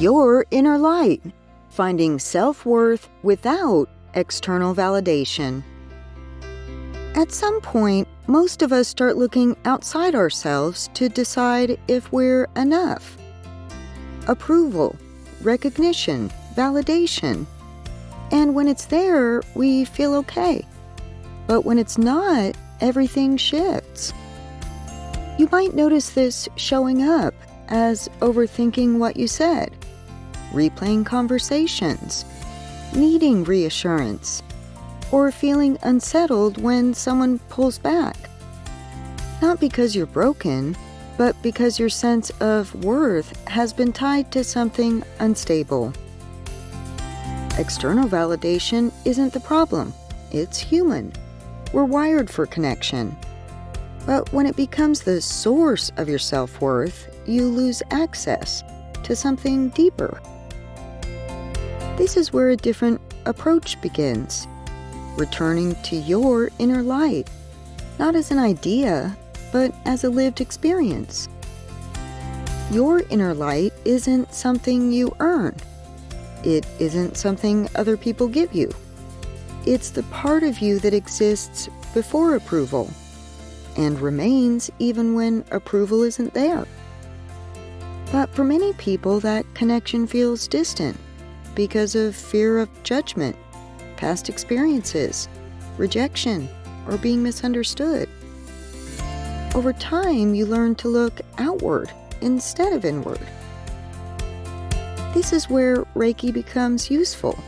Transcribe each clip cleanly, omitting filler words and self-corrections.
your inner light, finding self-worth without external validation. At some point, most of us start looking outside ourselves to decide if we're enough. Approval, recognition, validation. And when it's there, we feel okay. But when it's not, everything shifts. You might notice this showing up as overthinking what you said, replaying conversations, needing reassurance, or feeling unsettled when someone pulls back. Not because you're broken, but because your sense of worth has been tied to something unstable. External validation isn't the problem. It's human. We're wired for connection. But when it becomes the source of your self-worth, you lose access to something deeper. This is where a different approach begins. Returning to your inner light, not as an idea, but as a lived experience. Your inner light isn't something you earn. It isn't something other people give you. It's the part of you that exists before approval and remains even when approval isn't there. But for many people, that connection feels distant because of fear of judgment, past experiences, rejection, or being misunderstood. Over time, you learn to look outward instead of inward. This is where Reiki becomes useful,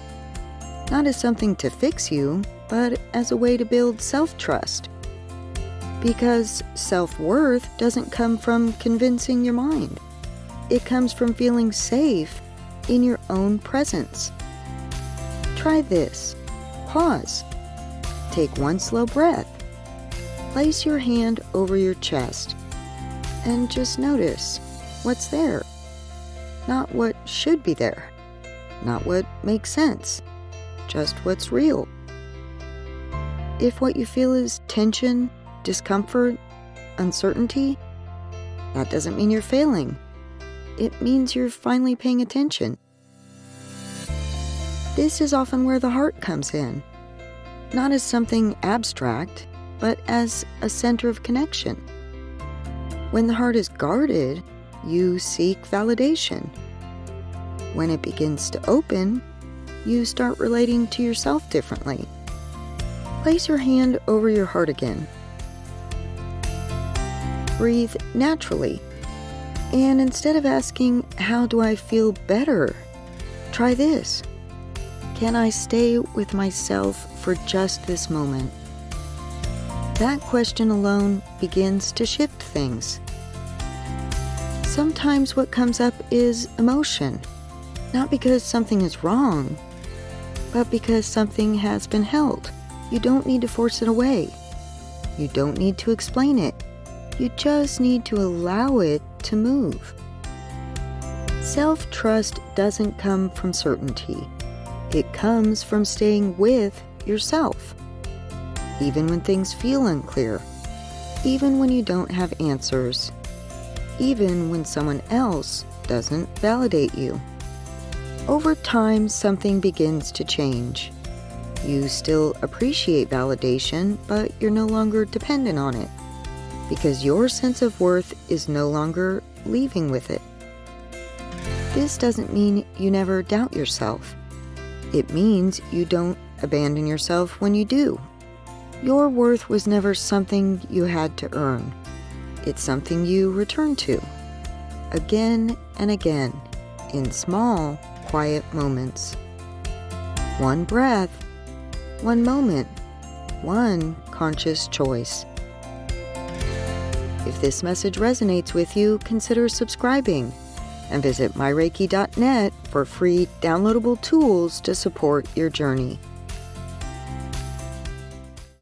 not as something to fix you, but as a way to build self-trust. Because self-worth doesn't come from convincing your mind. It comes from feeling safe in your own presence. Try this. Pause. Take one slow breath. Place your hand over your chest and just notice what's there. Not what should be there. Not what makes sense. Just what's real. If what you feel is tension, discomfort, uncertainty, that doesn't mean you're failing. It means you're finally paying attention. This is often where the heart comes in, not as something abstract, but as a center of connection. When the heart is guarded, you seek validation. When it begins to open, you start relating to yourself differently. Place your hand over your heart again. Breathe naturally. And instead of asking, how do I feel better? Try this. Can I stay with myself for just this moment? That question alone begins to shift things. Sometimes what comes up is emotion, not because something is wrong, but because something has been held. You don't need to force it away. You don't need to explain it. You just need to allow it to move. Self-trust doesn't come from certainty. It comes from staying with yourself. Even when things feel unclear. Even when you don't have answers. Even when someone else doesn't validate you. Over time, something begins to change. You still appreciate validation, but you're no longer dependent on it. Because your sense of worth is no longer leaving with it. This doesn't mean you never doubt yourself. It means you don't abandon yourself when you do. Your worth was never something you had to earn. It's something you return to, again and again, in small, quiet moments. One breath, one moment, one conscious choice. If this message resonates with you, consider subscribing and visit myreiki.net for free downloadable tools to support your journey.